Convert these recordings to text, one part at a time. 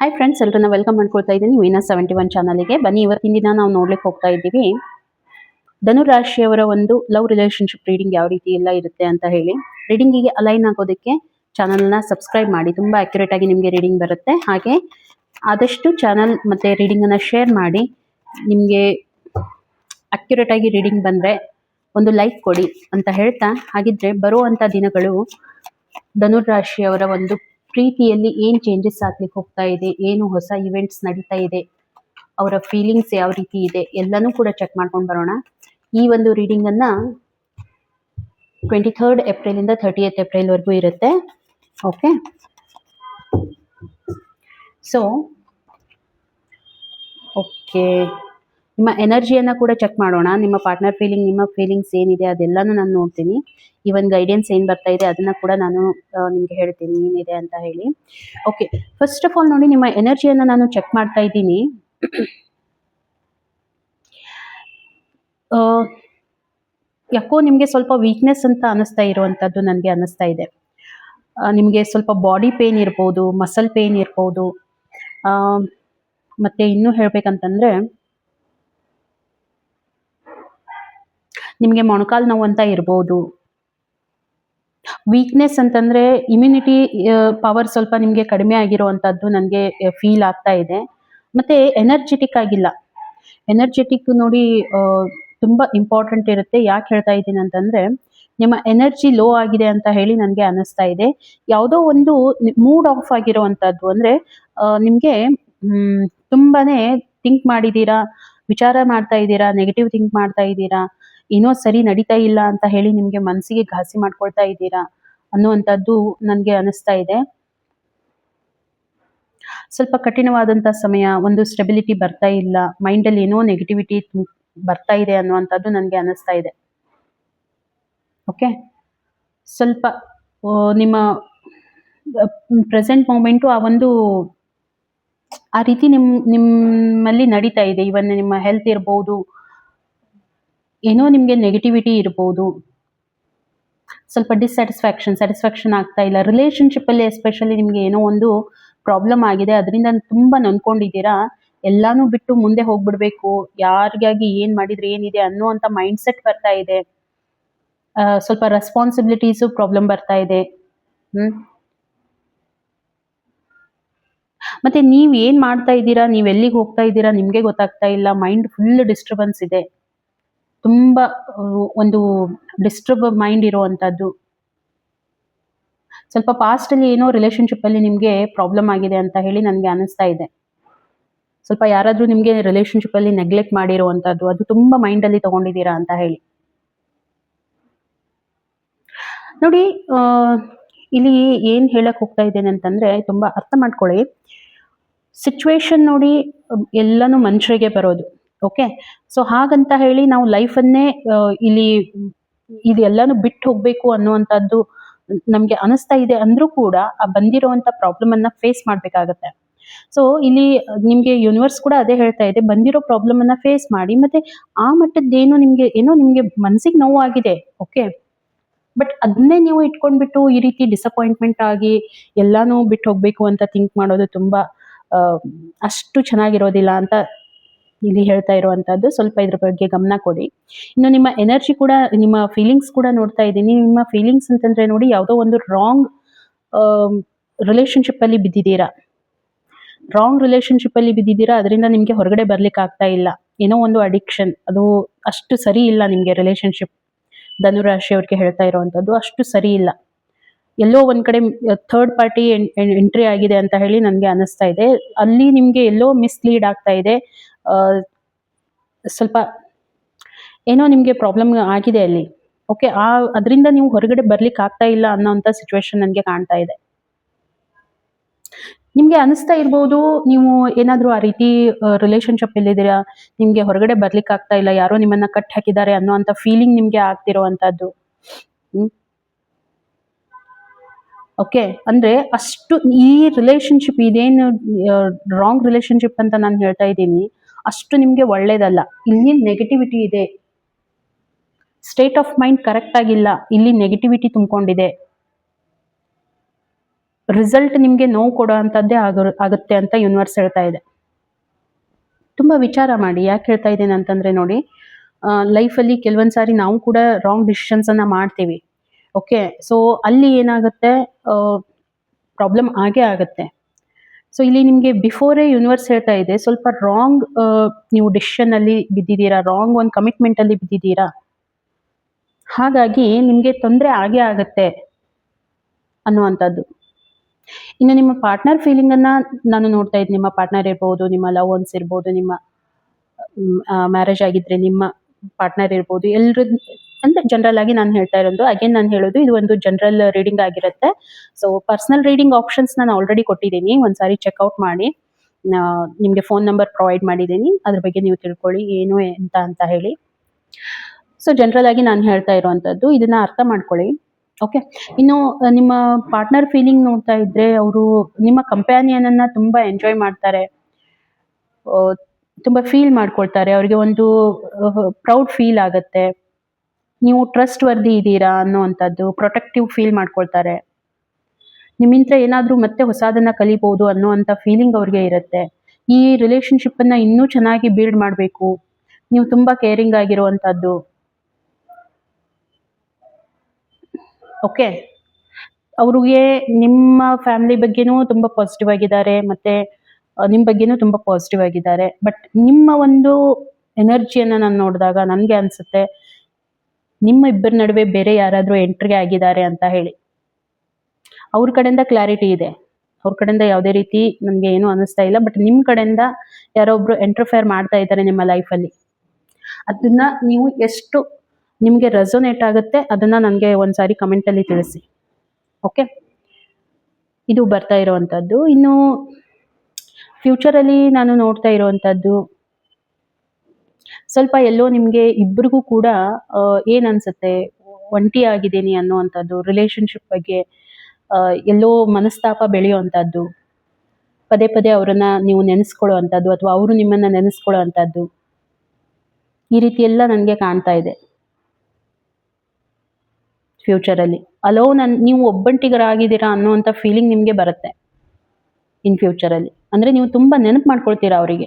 Hi friends, ಎಲ್ಲರನ್ನ welcome ಮಾಡ್ಕೊಳ್ತಾ ಇದ್ದೀನಿ ವೀನಸ್ 71 ಚಾನಲ್ಗೆ. ಬನ್ನಿ, ಇವತ್ತಿನ ದಿನ ನಾವು ನೋಡ್ಲಿಕ್ಕೆ ಹೋಗ್ತಾ ಇದ್ದೀವಿ ಧನುರಾಶಿಯವರ ಒಂದು ಲವ್ ರಿಲೇಶನ್ಶಿಪ್ ರೀಡಿಂಗ್ ಯಾವ ರೀತಿ ಎಲ್ಲ ಇರುತ್ತೆ ಅಂತ ಹೇಳಿ. ರೀಡಿಂಗಿಗೆ ಅಲೈನ್ ಆಗೋದಕ್ಕೆ ಚಾನಲ್ನ ಸಬ್ಸ್ಕ್ರೈಬ್ ಮಾಡಿ, ತುಂಬ ಅಕ್ಯುರೇಟ್ ಆಗಿ ನಿಮಗೆ ರೀಡಿಂಗ್ ಬರುತ್ತೆ. ಹಾಗೆ ಆದಷ್ಟು ಚಾನಲ್ ಮತ್ತು ರೀಡಿಂಗನ್ನು ಶೇರ್ ಮಾಡಿ. ನಿಮಗೆ ಅಕ್ಯುರೇಟ್ ಆಗಿ ರೀಡಿಂಗ್ ಬಂದರೆ ಒಂದು ಲೈಕ್ ಕೊಡಿ ಅಂತ ಹೇಳ್ತಾ, ಹಾಗಿದ್ರೆ ಬರುವಂಥ ದಿನಗಳು ಧನುರಾಶಿಯವರ ಒಂದು ಪ್ರೀತಿಯಲ್ಲಿ ಏನು ಚೇಂಜಸ್ ಆಗ್ಲಿಕ್ಕೆ ಹೋಗ್ತಾ ಇದೆ, ಏನು ಹೊಸ ಇವೆಂಟ್ಸ್ ನಡೀತಾ ಇದೆ, ಅವರ ಫೀಲಿಂಗ್ಸ್ ಯಾವ ರೀತಿ ಇದೆ ಎಲ್ಲನೂ ಕೂಡ ಚೆಕ್ ಮಾಡ್ಕೊಂಡು ಬರೋಣ. ಈ ಒಂದು ರೀಡಿಂಗ್ ಅನ್ನ 23rd ಏಪ್ರಿಲಿಂದ 30th ಏಪ್ರಿಲ್ವರೆಗೂ ಇರುತ್ತೆ. ಓಕೆ, ಸೊ ಓಕೆ, ನಿಮ್ಮ ಎನರ್ಜಿಯನ್ನು ಕೂಡ ಚೆಕ್ ಮಾಡೋಣ. ನಿಮ್ಮ ಪಾರ್ಟ್ನರ್ ಫೀಲಿಂಗ್, ನಿಮ್ಮ ಫೀಲಿಂಗ್ಸ್ ಏನಿದೆ ಅದೆಲ್ಲನೂ ನಾನು ನೋಡ್ತೀನಿ. ಈವನ್ ಗೈಡೆನ್ಸ್ ಏನು ಬರ್ತಾ ಇದೆ ಅದನ್ನು ಕೂಡ ನಾನು ನಿಮಗೆ ಹೇಳ್ತೀನಿ ಏನಿದೆ ಅಂತ ಹೇಳಿ. ಓಕೆ, ಫಸ್ಟ್ ಆಫ್ ಆಲ್ ನೋಡಿ, ನಿಮ್ಮ ಎನರ್ಜಿಯನ್ನು ನಾನು ಚೆಕ್ ಮಾಡ್ತಾ ಇದ್ದೀನಿ. ಯಾಕೋ ನಿಮಗೆ ಸ್ವಲ್ಪ ವೀಕ್ನೆಸ್ ಅಂತ ಅನ್ನಿಸ್ತಾ ಇರುವಂಥದ್ದು ನನಗೆ ಅನ್ನಿಸ್ತಾ ಇದೆ. ನಿಮಗೆ ಸ್ವಲ್ಪ ಬಾಡಿ ಪೇನ್ ಇರ್ಬೋದು, ಮಸಲ್ ಪೇನ್ ಇರ್ಬೋದು, ಮತ್ತು ಇನ್ನೂ ಹೇಳಬೇಕಂತಂದರೆ ನಿಮಗೆ ಮೊಣಕಾಲು ನೋವು ಅಂತ ಇರ್ಬೋದು. ವೀಕ್ನೆಸ್ ಅಂತಂದರೆ ಇಮ್ಯುನಿಟಿ ಪವರ್ ಸ್ವಲ್ಪ ನಿಮಗೆ ಕಡಿಮೆ ಆಗಿರುವಂಥದ್ದು ನನಗೆ ಫೀಲ್ ಆಗ್ತಾ ಇದೆ. ಮತ್ತು ಎನರ್ಜೆಟಿಕ್ ಆಗಿಲ್ಲ. ಎನರ್ಜೆಟಿಕ್ ನೋಡಿ ತುಂಬ ಇಂಪಾರ್ಟೆಂಟ್ ಇರುತ್ತೆ. ಯಾಕೆ ಹೇಳ್ತಾ ಇದ್ದೀನಿ ಅಂತಂದರೆ, ನಿಮ್ಮ ಎನರ್ಜಿ ಲೋ ಆಗಿದೆ ಅಂತ ಹೇಳಿ ನನಗೆ ಅನ್ನಿಸ್ತಾ ಇದೆ. ಯಾವುದೋ ಒಂದು ಮೂಡ್ ಆಫ್ ಆಗಿರುವಂಥದ್ದು, ಅಂದರೆ ನಿಮಗೆ ತುಂಬಾ ಥಿಂಕ್ ಮಾಡಿದ್ದೀರಾ, ವಿಚಾರ ಮಾಡ್ತಾ ಇದ್ದೀರಾ, ನೆಗೆಟಿವ್ ಥಿಂಕ್ ಮಾಡ್ತಾ ಇದ್ದೀರಾ, ಏನೋ ಸರಿ ನಡೀತಾ ಇಲ್ಲ ಅಂತ ಹೇಳಿ ನಿಮಗೆ ಮನಸ್ಸಿಗೆ ಘಾಸಿ ಮಾಡ್ಕೊಳ್ತಾ ಇದ್ದೀರಾ ಅನ್ನುವಂಥದ್ದು ನನಗೆ ಅನ್ನಿಸ್ತಾ ಇದೆ. ಸ್ವಲ್ಪ ಕಠಿಣವಾದಂಥ ಸಮಯ, ಒಂದು ಸ್ಟೆಬಿಲಿಟಿ ಬರ್ತಾ ಇಲ್ಲ, ಮೈಂಡಲ್ಲಿ ಏನೋ ನೆಗೆಟಿವಿಟಿ ಬರ್ತಾ ಇದೆ ಅನ್ನುವಂಥದ್ದು ನನಗೆ ಅನ್ನಿಸ್ತಾ ಇದೆ. ಓಕೆ, ಸ್ವಲ್ಪ ನಿಮ್ಮ ಪ್ರೆಸೆಂಟ್ ಮೂಮೆಂಟು ಆ ರೀತಿ ನಿಮ್ಮಲ್ಲಿ ನಡೀತಾ ಇದೆ. ಇವನ್ ನಿಮ್ಮ ಹೆಲ್ತ್ ಇರ್ಬೋದು, ಏನೋ ನಿಮಗೆ ನೆಗೆಟಿವಿಟಿ ಇರ್ಬೋದು, ಸ್ವಲ್ಪ ಸ್ಯಾಟಿಸ್ಫ್ಯಾಕ್ಷನ್ ಆಗ್ತಾ ಇಲ್ಲ. ರಿಲೇಶನ್ಶಿಪ್ಪಲ್ಲಿ ಎಸ್ಪೆಷಲಿ ನಿಮಗೆ ಏನೋ ಒಂದು ಪ್ರಾಬ್ಲಮ್ ಆಗಿದೆ, ಅದರಿಂದ ತುಂಬ ನೊಂದ್ಕೊಂಡಿದ್ದೀರಾ. ಎಲ್ಲಾನು ಬಿಟ್ಟು ಮುಂದೆ ಹೋಗ್ಬಿಡ್ಬೇಕು, ಯಾರಿಗಾಗಿ ಏನು ಮಾಡಿದ್ರೆ ಏನಿದೆ ಅನ್ನುವಂಥ ಮೈಂಡ್ಸೆಟ್ ಬರ್ತಾ ಇದೆ. ಸ್ವಲ್ಪ ರೆಸ್ಪಾನ್ಸಿಬಿಲಿಟೀಸು ಪ್ರಾಬ್ಲಮ್ ಬರ್ತಾ ಇದೆ. ಮತ್ತೆ ನೀವು ಏನು ಮಾಡ್ತಾ ಇದ್ದೀರಾ, ನೀವು ಎಲ್ಲಿಗೆ ಹೋಗ್ತಾ ಇದ್ದೀರಾ ನಿಮಗೆ ಗೊತ್ತಾಗ್ತಾ ಇಲ್ಲ. ಮೈಂಡ್ ಫುಲ್ ಡಿಸ್ಟರ್ಬೆನ್ಸ್ ಇದೆ, ತುಂಬ ಒಂದು ಡಿಸ್ಟರ್ಬ್ ಮೈಂಡ್ ಇರುವಂಥದ್ದು. ಸ್ವಲ್ಪ ಪಾಸ್ಟಲ್ಲಿ ಏನೋ ರಿಲೇಶನ್ಶಿಪ್ಪಲ್ಲಿ ನಿಮಗೆ ಪ್ರಾಬ್ಲಮ್ ಆಗಿದೆ ಅಂತ ಹೇಳಿ ನನಗೆ ಅನ್ನಿಸ್ತಾ ಇದೆ. ಸ್ವಲ್ಪ ಯಾರಾದರೂ ನಿಮಗೆ ರಿಲೇಶನ್ಶಿಪ್ಪಲ್ಲಿ ನೆಗ್ಲೆಕ್ಟ್ ಮಾಡಿರುವಂಥದ್ದು, ಅದು ತುಂಬ ಮೈಂಡಲ್ಲಿ ತೊಗೊಂಡಿದ್ದೀರಾ ಅಂತ ಹೇಳಿ ನೋಡಿ. ಇಲ್ಲಿ ಏನು ಹೇಳಕ್ಕೆ ಹೋಗ್ತಾ ಇದ್ದೇನೆ ಅಂತಂದರೆ, ತುಂಬ ಅರ್ಥ ಮಾಡ್ಕೊಳ್ಳಿ. ಸಿಚುವೇಶನ್ ನೋಡಿ ಎಲ್ಲನೂ ಮನುಷ್ಯರಿಗೆ ಬರೋದು. ಓಕೆ, ಸೊ ಹಾಗಂತ ಹೇಳಿ ನಾವು ಲೈಫನ್ನೇ ಇಲ್ಲಿ ಇದೆಲ್ಲನೂ ಬಿಟ್ಟು ಹೋಗಬೇಕು ಅನ್ನುವಂಥದ್ದು ನಮಗೆ ಅನಿಸ್ತಾ ಇದೆ ಅಂದರೂ ಕೂಡ ಆ ಬಂದಿರುವಂಥ ಪ್ರಾಬ್ಲಮನ್ನು ಫೇಸ್ ಮಾಡಬೇಕಾಗತ್ತೆ. ಸೊ ಇಲ್ಲಿ ನಿಮಗೆ ಯೂನಿವರ್ಸ್ ಕೂಡ ಅದೇ ಹೇಳ್ತಾ ಇದೆ, ಬಂದಿರೋ ಪ್ರಾಬ್ಲಮನ್ನು ಫೇಸ್ ಮಾಡಿ. ಮತ್ತು ಆ ಮಟ್ಟದ್ದೇನೋ ನಿಮಗೆ ಮನಸ್ಸಿಗೆ ನೋವಾಗಿದೆ, ಓಕೆ, ಬಟ್ ಅದನ್ನೇ ನೀವು ಇಟ್ಕೊಂಡ್ಬಿಟ್ಟು ಈ ರೀತಿ ಡಿಸಪಾಯಿಂಟ್ಮೆಂಟ್ ಆಗಿ ಎಲ್ಲಾನು ಬಿಟ್ಟು ಹೋಗಬೇಕು ಅಂತ ಥಿಂಕ್ ಮಾಡೋದು ತುಂಬ ಅಷ್ಟು ಚೆನ್ನಾಗಿರೋದಿಲ್ಲ ಅಂತ ಇಲ್ಲಿ ಹೇಳ್ತಾ ಇರುವಂಥದ್ದು. ಸ್ವಲ್ಪ ಇದ್ರ ಬಗ್ಗೆ ಗಮನ ಕೊಡಿ. ಇನ್ನು ನಿಮ್ಮ ಎನರ್ಜಿ ಕೂಡ, ನಿಮ್ಮ ಫೀಲಿಂಗ್ಸ್ ಕೂಡ ನೋಡ್ತಾ ಇದ್ದೀನಿ. ನಿಮ್ಮ ಫೀಲಿಂಗ್ಸ್ ಅಂತಂದರೆ ನೋಡಿ, ಯಾವುದೋ ಒಂದು ರಾಂಗ್ ರಿಲೇಶನ್ಶಿಪ್ಪಲ್ಲಿ ಬಿದ್ದಿದ್ದೀರಾ. ಅದರಿಂದ ನಿಮಗೆ ಹೊರಗಡೆ ಬರ್ಲಿಕ್ಕೆ ಆಗ್ತಾ ಇಲ್ಲ. ಏನೋ ಒಂದು ಅಡಿಕ್ಷನ್, ಅದು ಅಷ್ಟು ಸರಿ ಇಲ್ಲ ನಿಮಗೆ. ರಿಲೇಶನ್ಶಿಪ್ ಧನುರಾಶಿಯವ್ರಿಗೆ ಹೇಳ್ತಾ ಇರುವಂಥದ್ದು ಅಷ್ಟು ಸರಿ ಇಲ್ಲ. ಎಲ್ಲೋ ಒಂದು ಕಡೆ ಥರ್ಡ್ ಪಾರ್ಟಿ ಎಂಟ್ರಿ ಆಗಿದೆ ಅಂತ ಹೇಳಿ ನನಗೆ ಅನ್ನಿಸ್ತಾ ಇದೆ. ಅಲ್ಲಿ ನಿಮಗೆ ಎಲ್ಲೋ ಮಿಸ್ಲೀಡ್ ಆಗ್ತಾ ಇದೆ. ಸ್ವಲ್ಪ ಏನೋ ನಿಮಗೆ ಪ್ರಾಬ್ಲಮ್ ಆಗಿದೆ ಅಲ್ಲಿ. ಓಕೆ, ಅದರಿಂದ ನೀವು ಹೊರಗಡೆ ಬರ್ಲಿಕ್ಕೆ ಆಗ್ತಾ ಇಲ್ಲ ಅನ್ನೋಂಥ ಸಿಚುವೇಶನ್ ನನಗೆ ಕಾಣ್ತಾ ಇದೆ. ನಿಮಗೆ ಅನಿಸ್ತಾ ಇರ್ಬೋದು, ನೀವು ಏನಾದರೂ ಆ ರೀತಿ ರಿಲೇಶನ್ಶಿಪ್ ಇಲ್ಲಿದ್ದೀರಾ, ನಿಮಗೆ ಹೊರಗಡೆ ಬರ್ಲಿಕ್ಕೆ ಆಗ್ತಾ ಇಲ್ಲ, ಯಾರೋ ನಿಮ್ಮನ್ನ ಕಟ್ ಹಾಕಿದ್ದಾರೆ ಅನ್ನೋಂಥ ಫೀಲಿಂಗ್ ನಿಮಗೆ ಆಗ್ತಿರುವಂಥದ್ದು. ಓಕೆ, ಅಂದರೆ ಅಷ್ಟು ಈ ರಿಲೇಶನ್ಶಿಪ್ ಇದೇನು ರಾಂಗ್ ರಿಲೇಶನ್ಶಿಪ್ ಅಂತ ನಾನು ಹೇಳ್ತಾ ಇದ್ದೀನಿ, ಅಷ್ಟು ನಿಮಗೆ ಒಳ್ಳೇದಲ್ಲ. ಇಲ್ಲಿ ನೆಗೆಟಿವಿಟಿ ಇದೆ, ಸ್ಟೇಟ್ ಆಫ್ ಮೈಂಡ್ ಕರೆಕ್ಟ್ ಆಗಿಲ್ಲ, ಇಲ್ಲಿ ನೆಗೆಟಿವಿಟಿ ತುಂಬಿಕೊಂಡಿದೆ. ರಿಸಲ್ಟ್ ನಿಮಗೆ ನೋವು ಕೊಡೋ ಅಂಥದ್ದೇ ಆಗುತ್ತೆ ಅಂತ ಯೂನಿವರ್ಸ್ ಹೇಳ್ತಾ ಇದೆ. ತುಂಬ ವಿಚಾರ ಮಾಡಿ. ಯಾಕೆ ಹೇಳ್ತಾ ಇದ್ದೇನೆ ಅಂತಂದರೆ ನೋಡಿ, ಲೈಫಲ್ಲಿ ಕೆಲವೊಂದು ಸಾರಿ ನಾವು ಕೂಡ ರಾಂಗ್ ಡಿಸಿಷನ್ಸನ್ನು ಮಾಡ್ತೀವಿ. ಓಕೆ, ಸೊ ಅಲ್ಲಿ ಏನಾಗುತ್ತೆ, ಪ್ರಾಬ್ಲಮ್ ಆಗೇ ಆಗುತ್ತೆ. ಸೊ ಇಲ್ಲಿ ನಿಮಗೆ ಬಿಫೋರೇ ಯೂನಿವರ್ಸ್ ಹೇಳ್ತಾ ಇದೆ, ಸ್ವಲ್ಪ ರಾಂಗ್ ನೀವು ಡಿಸಿಷನ್ನಲ್ಲಿ ಬಿದ್ದಿದ್ದೀರಾ, ರಾಂಗ್ ಒಂದು ಕಮಿಟ್ಮೆಂಟಲ್ಲಿ ಬಿದ್ದಿದ್ದೀರಾ, ಹಾಗಾಗಿ ನಿಮಗೆ ತೊಂದರೆ ಆಗೇ ಆಗುತ್ತೆ ಅನ್ನುವಂಥದ್ದು. ಇನ್ನು ನಿಮ್ಮ ಪಾರ್ಟ್ನರ್ ಫೀಲಿಂಗನ್ನು ನಾನು ನೋಡ್ತಾ ಇದ್ದೀನಿ. ನಿಮ್ಮ ಪಾರ್ಟ್ನರ್ ಇರ್ಬೋದು, ನಿಮ್ಮ ಲವ್ ಒನ್ಸ್ ಇರ್ಬೋದು, ನಿಮ್ಮ ಮ್ಯಾರೇಜ್ ಆಗಿದ್ರೆ ನಿಮ್ಮ ಪಾರ್ಟ್ನರ್ ಇರ್ಬೋದು, ಎಲ್ಲರೂ ಅಂದರೆ ಜನರಲ್ ಆಗಿ ನಾನು ಹೇಳ್ತಾ ಇರೋದು. ಅಗೇನ್ ನಾನು ಹೇಳೋದು, ಇದು ಒಂದು ಜನರಲ್ ರೀಡಿಂಗ್ ಆಗಿರುತ್ತೆ. ಸೊ ಪರ್ಸನಲ್ ರೀಡಿಂಗ್ ಆಪ್ಷನ್ಸ್ ನಾನು ಆಲ್ರೆಡಿ ಕೊಟ್ಟಿದ್ದೀನಿ, ಒಂದ್ಸಾರಿ ಚೆಕ್ಔಟ್ ಮಾಡಿ. ನಿಮಗೆ ಫೋನ್ ನಂಬರ್ ಪ್ರೊವೈಡ್ ಮಾಡಿದ್ದೀನಿ, ಅದ್ರ ಬಗ್ಗೆ ನೀವು ತಿಳ್ಕೊಳ್ಳಿ ಏನು ಎಂತ ಅಂತ ಹೇಳಿ. ಸೊ ಜನರಲ್ ಆಗಿ ನಾನು ಹೇಳ್ತಾ ಇರೋವಂಥದ್ದು, ಇದನ್ನ ಅರ್ಥ ಮಾಡ್ಕೊಳ್ಳಿ. ಓಕೆ, ಇನ್ನು ನಿಮ್ಮ ಪಾರ್ಟ್ನರ್ ಫೀಲಿಂಗ್ ನೋಡ್ತಾ ಇದ್ರೆ, ಅವರು ನಿಮ್ಮ ಕಂಪ್ಯಾನಿಯನನ್ನು ತುಂಬ ಎಂಜಾಯ್ ಮಾಡ್ತಾರೆ, ತುಂಬ ಫೀಲ್ ಮಾಡ್ಕೊಳ್ತಾರೆ, ಅವರಿಗೆ ಒಂದು ಪ್ರೌಡ್ ಫೀಲ್ ಆಗುತ್ತೆ, ನೀವು ಟ್ರಸ್ಟ್ ವರ್ದಿ ಇದ್ದೀರಾ ಅನ್ನೋವಂಥದ್ದು, ಪ್ರೊಟೆಕ್ಟಿವ್ ಫೀಲ್ ಮಾಡ್ಕೊಳ್ತಾರೆ, ನಿಮ್ಮಿಂದ ಏನಾದರೂ ಮತ್ತೆ ಹೊಸದನ್ನು ಕಲಿಬೋದು ಅನ್ನೋವಂಥ ಫೀಲಿಂಗ್ ಅವ್ರಿಗೆ ಇರುತ್ತೆ. ಈ ರಿಲೇಷನ್ಶಿಪ್ಪನ್ನು ಇನ್ನೂ ಚೆನ್ನಾಗಿ ಬಿಲ್ಡ್ ಮಾಡಬೇಕು, ನೀವು ತುಂಬ ಕೇರಿಂಗ್ ಆಗಿರುವಂಥದ್ದು. ಓಕೆ, ಅವ್ರಿಗೆ ನಿಮ್ಮ ಫ್ಯಾಮಿಲಿ ಬಗ್ಗೆನೂ ತುಂಬ ಪಾಸಿಟಿವ್ ಆಗಿದ್ದಾರೆ, ಮತ್ತು ನಿಮ್ಮ ಬಗ್ಗೆನೂ ತುಂಬ ಪಾಸಿಟಿವ್ ಆಗಿದ್ದಾರೆ. ಬಟ್ ನಿಮ್ಮ ಒಂದು ಎನರ್ಜಿಯನ್ನು ನಾನು ನೋಡಿದಾಗ ನನಗೆ ಅನಿಸುತ್ತೆ, ನಿಮ್ಮ ಇಬ್ಬರ ನಡುವೆ ಬೇರೆ ಯಾರಾದರೂ ಎಂಟ್ರಿ ಆಗಿದ್ದಾರೆ ಅಂತ ಹೇಳಿ. ಅವ್ರ ಕಡೆಯಿಂದ ಕ್ಲಾರಿಟಿ ಇದೆ, ಅವ್ರ ಕಡೆಯಿಂದ ಯಾವುದೇ ರೀತಿ ನನಗೆ ಏನೂ ಅನ್ನಿಸ್ತಾ ಇಲ್ಲ. ಬಟ್ ನಿಮ್ಮ ಕಡೆಯಿಂದ ಯಾರೊಬ್ಬರು ಎಂಟ್ರಫೇರ್ ಮಾಡ್ತಾ ಇದ್ದಾರೆ ನಿಮ್ಮ ಲೈಫಲ್ಲಿ. ಅದನ್ನು ನೀವು ಎಷ್ಟು ನಿಮಗೆ ರೆಸೊನೇಟ್ ಆಗುತ್ತೆ ಅದನ್ನು ನನಗೆ ಒಂದು ಸಾರಿ ಕಮೆಂಟಲ್ಲಿ ತಿಳಿಸಿ. ಓಕೆ, ಇದು ಬರ್ತಾ ಇರುವಂಥದ್ದು. ಇನ್ನು ಫ್ಯೂಚರಲ್ಲಿ ನಾನು ನೋಡ್ತಾ ಇರುವಂಥದ್ದು, ಸ್ವಲ್ಪ ಎಲ್ಲೋ ನಿಮಗೆ ಇಬ್ಬರಿಗೂ ಕೂಡ ಏನು ಅನಿಸುತ್ತೆ, ಒಂಟಿ ಆಗಿದ್ದೀನಿ ಅನ್ನುವಂಥದ್ದು, ರಿಲೇಷನ್ಶಿಪ್ ಬಗ್ಗೆ ಎಲ್ಲೋ ಮನಸ್ತಾಪ ಬೆಳೆಯುವಂಥದ್ದು, ಪದೇ ಪದೇ ಅವರನ್ನು ನೀವು ನೆನೆಸ್ಕೊಳ್ಳೋ ಅಂಥದ್ದು, ಅಥವಾ ಅವರು ನಿಮ್ಮನ್ನು ನೆನೆಸ್ಕೊಳ್ಳೋ ಅಂಥದ್ದು, ಈ ರೀತಿ ಎಲ್ಲ ನನಗೆ ಕಾಣ್ತಾ ಇದೆ ಫ್ಯೂಚರಲ್ಲಿ. ನೀವು ಒಬ್ಬಂಟಿಗರಾಗಿದ್ದೀರಾ ಅನ್ನೋವಂಥ ಫೀಲಿಂಗ್ ನಿಮಗೆ ಬರುತ್ತೆ ಇನ್ ಫ್ಯೂಚರಲ್ಲಿ. ಅಂದರೆ ನೀವು ತುಂಬ ನೆನಪು ಮಾಡ್ಕೊಳ್ತೀರಾ ಅವರಿಗೆ.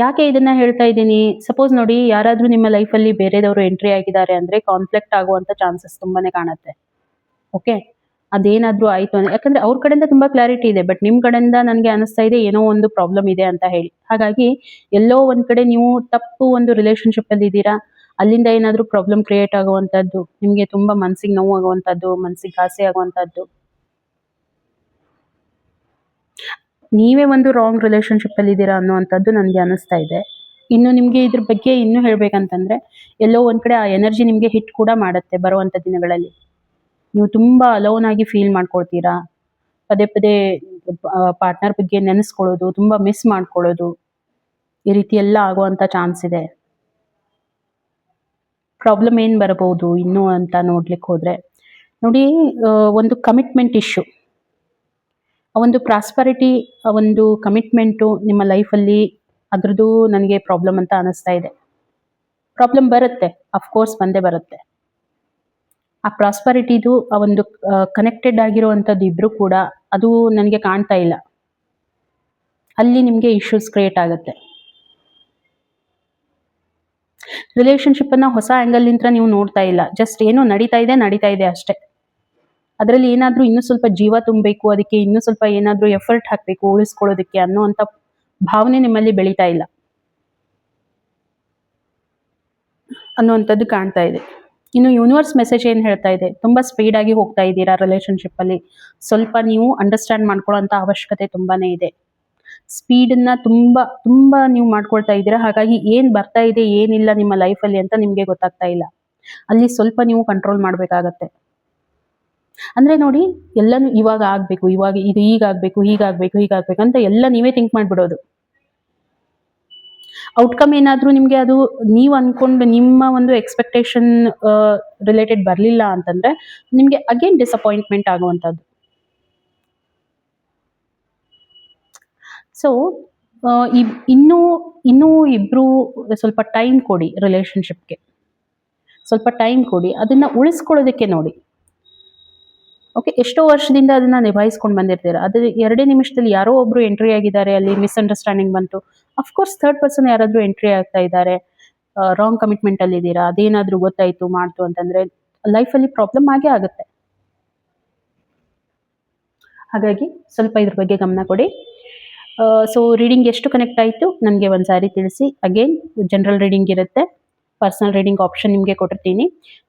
ಯಾಕೆ ಇದನ್ನ ಹೇಳ್ತಾ ಇದ್ದೀನಿ, ಸಪೋಸ್ ನೋಡಿ, ಯಾರಾದರೂ ನಿಮ್ಮ ಲೈಫಲ್ಲಿ ಬೇರೆದವರು ಎಂಟ್ರಿ ಆಗಿದ್ದಾರೆ ಅಂದರೆ ಕಾನ್ಫ್ಲಿಕ್ಟ್ ಆಗುವಂಥ ಚಾನ್ಸಸ್ ತುಂಬಾನೇ ಕಾಣುತ್ತೆ. ಓಕೆ, ಅದೇನಾದರೂ ಆಯಿತು ಅಂದರೆ, ಯಾಕಂದರೆ ಅವ್ರ ಕಡೆಯಿಂದ ತುಂಬ ಕ್ಲಾರಿಟಿ ಇದೆ, ಬಟ್ ನಿಮ್ಮ ಕಡೆಯಿಂದ ನನಗೆ ಅನಿಸ್ತಾ ಇದೆ ಏನೋ ಒಂದು ಪ್ರಾಬ್ಲಮ್ ಇದೆ ಅಂತ ಹೇಳಿ. ಹಾಗಾಗಿ ಎಲ್ಲೋ ಒಂದು ಕಡೆ ನೀವು ತಪ್ಪು ಒಂದು ರಿಲೇಷನ್ಶಿಪ್ಪಲ್ಲಿ ಇದ್ದೀರಾ, ಅಲ್ಲಿಂದ ಏನಾದರೂ ಪ್ರಾಬ್ಲಮ್ ಕ್ರಿಯೇಟ್ ಆಗುವಂಥದ್ದು, ನಿಮಗೆ ತುಂಬ ಮನಸ್ಸಿಗೆ ನೋವು ಆಗುವಂಥದ್ದು, ಮನಸ್ಸಿಗೆ ಘಾಸಿ ಆಗುವಂಥದ್ದು, ನೀವೇ ಒಂದು ರಾಂಗ್ ರಿಲೇಷನ್ಶಿಪ್ಪಲ್ಲಿ ಇದ್ದೀರಾ ಅನ್ನುವಂಥದ್ದು ನನಗೆ ಅನ್ನಿಸ್ತಾ ಇದೆ. ಇನ್ನು ನಿಮಗೆ ಇದ್ರ ಬಗ್ಗೆ ಇನ್ನೂ ಹೇಳಬೇಕಂತಂದರೆ, ಎಲ್ಲೋ ಒಂದು ಕಡೆ ಆ ಎನರ್ಜಿ ನಿಮಗೆ ಹಿಟ್ ಕೂಡ ಮಾಡುತ್ತೆ ಬರುವಂಥ ದಿನಗಳಲ್ಲಿ. ನೀವು ತುಂಬ ಅಲೋನ್ ಆಗಿ ಫೀಲ್ ಮಾಡ್ಕೊಳ್ತೀರಾ, ಪದೇ ಪದೇ ಪಾರ್ಟ್ನರ್ ಬಗ್ಗೆ ನೆನೆಸ್ಕೊಳ್ಳೋದು, ತುಂಬ ಮಿಸ್ ಮಾಡ್ಕೊಳ್ಳೋದು, ಈ ರೀತಿ ಎಲ್ಲ ಆಗುವಂಥ ಚಾನ್ಸ್ ಇದೆ. ಪ್ರಾಬ್ಲಮ್ ಏನು ಬರಬಹುದು ಇನ್ನೂ ಅಂತ ನೋಡ್ಲಿಕ್ಕೆ ಹೋದರೆ ನೋಡಿ, ಒಂದು ಕಮಿಟ್ಮೆಂಟ್ ಇಶ್ಯೂ, ಆ ಒಂದು ಪ್ರಾಸ್ಪರಿಟಿ, ಆ ಒಂದು ಕಮಿಟ್ಮೆಂಟು ನಿಮ್ಮ ಲೈಫಲ್ಲಿ, ಅದ್ರದ್ದು ನನಗೆ ಪ್ರಾಬ್ಲಮ್ ಅಂತ ಅನ್ನಿಸ್ತಾ ಇದೆ. ಪ್ರಾಬ್ಲಮ್ ಬರುತ್ತೆ, ಅಫ್ಕೋರ್ಸ್ ಬಂದೇ ಬರುತ್ತೆ. ಆ ಪ್ರಾಸ್ಪರಿಟಿದು ಆ ಒಂದು ಕನೆಕ್ಟೆಡ್ ಆಗಿರುವಂಥದ್ದು ಇಬ್ಬರು ಕೂಡ, ಅದು ನನಗೆ ಕಾಣ್ತಾ ಇಲ್ಲ. ಅಲ್ಲಿ ನಿಮಗೆ ಇಶ್ಯೂಸ್ ಕ್ರಿಯೇಟ್ ಆಗುತ್ತೆ. ರಿಲೇಷನ್ಶಿಪ್ಪನ್ನು ಹೊಸ ಆ್ಯಂಗಲ್ನಿಂದ ನೀವು ನೋಡ್ತಾ ಇಲ್ಲ, ಜಸ್ಟ್ ಏನೋ ನಡೀತಾ ಇದೆ ಅಷ್ಟೇ. ಅದರಲ್ಲಿ ಏನಾದರೂ ಇನ್ನೂ ಸ್ವಲ್ಪ ಜೀವ ತುಂಬಬೇಕು, ಅದಕ್ಕೆ ಇನ್ನೂ ಸ್ವಲ್ಪ ಏನಾದರೂ ಎಫರ್ಟ್ ಹಾಕಬೇಕು ಉಳಿಸ್ಕೊಳ್ಳೋದಕ್ಕೆ ಅನ್ನೋವಂಥ ಭಾವನೆ ನಿಮ್ಮಲ್ಲಿ ಬೆಳೀತಾ ಇಲ್ಲ ಅನ್ನುವಂಥದ್ದು ಕಾಣ್ತಾ ಇದೆ. ಇನ್ನು ಯೂನಿವರ್ಸ್ ಮೆಸೇಜ್ ಏನು ಹೇಳ್ತಾ ಇದೆ, ತುಂಬ ಸ್ಪೀಡಾಗಿ ಹೋಗ್ತಾ ಇದ್ದೀರಾ ರಿಲೇಷನ್ಶಿಪ್ಪಲ್ಲಿ, ಸ್ವಲ್ಪ ನೀವು ಅಂಡರ್ಸ್ಟ್ಯಾಂಡ್ ಮಾಡ್ಕೊಳ್ಳೋಂಥ ಅವಶ್ಯಕತೆ ತುಂಬಾ ಇದೆ. ಸ್ಪೀಡನ್ನು ತುಂಬ ನೀವು ಮಾಡ್ಕೊಳ್ತಾ ಇದ್ದೀರಾ, ಹಾಗಾಗಿ ಏನು ಬರ್ತಾ ಇದೆ ಏನಿಲ್ಲ ನಿಮ್ಮ ಲೈಫಲ್ಲಿ ಅಂತ ನಿಮಗೆ ಗೊತ್ತಾಗ್ತಾ ಇಲ್ಲ. ಅಲ್ಲಿ ಸ್ವಲ್ಪ ನೀವು ಕಂಟ್ರೋಲ್ ಮಾಡಬೇಕಾಗತ್ತೆ. ಅಂದರೆ ನೋಡಿ, ಎಲ್ಲನೂ ಇವಾಗ ಆಗಬೇಕು, ಇವಾಗ ಇದು ಹೀಗಾಗಬೇಕು ಅಂತ ಎಲ್ಲ ನೀವೇ ಥಿಂಕ್ ಮಾಡಿಬಿಡೋದು. ಔಟ್ಕಮ್ ಏನಾದರೂ ನಿಮಗೆ ಅದು ನೀವು ಅಂದ್ಕೊಂಡು ನಿಮ್ಮ ಒಂದು ಎಕ್ಸ್ಪೆಕ್ಟೇಷನ್ ರಿಲೇಟೆಡ್ ಬರಲಿಲ್ಲ ಅಂತಂದರೆ ನಿಮಗೆ ಅಗೇನ್ ಡಿಸಪಾಯಿಂಟ್ಮೆಂಟ್ ಆಗುವಂಥದ್ದು. ಸೊ ಇನ್ನೂ ಇಬ್ಬರು ಸ್ವಲ್ಪ ಟೈಮ್ ಕೊಡಿ, ರಿಲೇಷನ್ಶಿಪ್ಗೆ ಸ್ವಲ್ಪ ಟೈಮ್ ಕೊಡಿ, ಅದನ್ನು ಉಳಿಸ್ಕೊಳ್ಳೋದಕ್ಕೆ ನೋಡಿ. ಓಕೆ, ಎಷ್ಟೋ ವರ್ಷದಿಂದ ಅದನ್ನ ನಿಭಾಯಿಸ್ಕೊಂಡು ಬಂದಿರ್ತೀರ. ಅದು 2 ನಿಮಿಷದಲ್ಲಿ ಯಾರೋ ಒಬ್ರು ಎಂಟ್ರಿ ಆಗಿದ್ದಾರೆ, ಅಲ್ಲಿ ಮಿಸ್ಅಂಡರ್ಸ್ಟ್ಯಾಂಡಿಂಗ್ ಬಂತು. ಅಫ್ಕೋರ್ಸ್ ಥರ್ಡ್ ಪರ್ಸನ್ ಯಾರಾದ್ರೂ ಎಂಟ್ರಿ ಆಗ್ತಾ ಇದ್ದಾರೆ, ರಾಂಗ್ ಕಮಿಟ್ಮೆಂಟ್ ಅಲ್ಲಿ ಇದ್ದೀರಾ, ಅದೇನಾದ್ರೂ ಗೊತ್ತಾಯ್ತು ಮಾಡ್ತು ಅಂತಂದ್ರೆ ಲೈಫಲ್ಲಿ ಪ್ರಾಬ್ಲಮ್ ಆಗೇ ಆಗುತ್ತೆ. ಹಾಗಾಗಿ ಸ್ವಲ್ಪ ಇದ್ರ ಬಗ್ಗೆ ಗಮನ ಕೊಡಿ. ಸೊ ರೀಡಿಂಗ್ ಎಷ್ಟು ಕನೆಕ್ಟ್ ಆಯಿತು ನನಗೆ ಒಂದು ಸಾರಿ ತಿಳಿಸಿ. ಅಗೇನ್ ಜನರಲ್ ರೀಡಿಂಗ್ ಇರುತ್ತೆ, ಪರ್ಸನಲ್ ರೀಡಿಂಗ್ ಆಪ್ಷನ್ ನಿಮಗೆ ಕೊಟ್ಟಿರ್ತೀನಿ.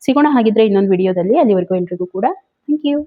ಸಿಗೋಣ ಹಾಗಿದ್ರೆ ಇನ್ನೊಂದು ವಿಡಿಯೋದಲ್ಲಿ. ಅಲ್ಲಿವರೆಗೂ ಎಲ್ರಿಗೂ ಕೂಡ ಥ್ಯಾಂಕ್ ಯು.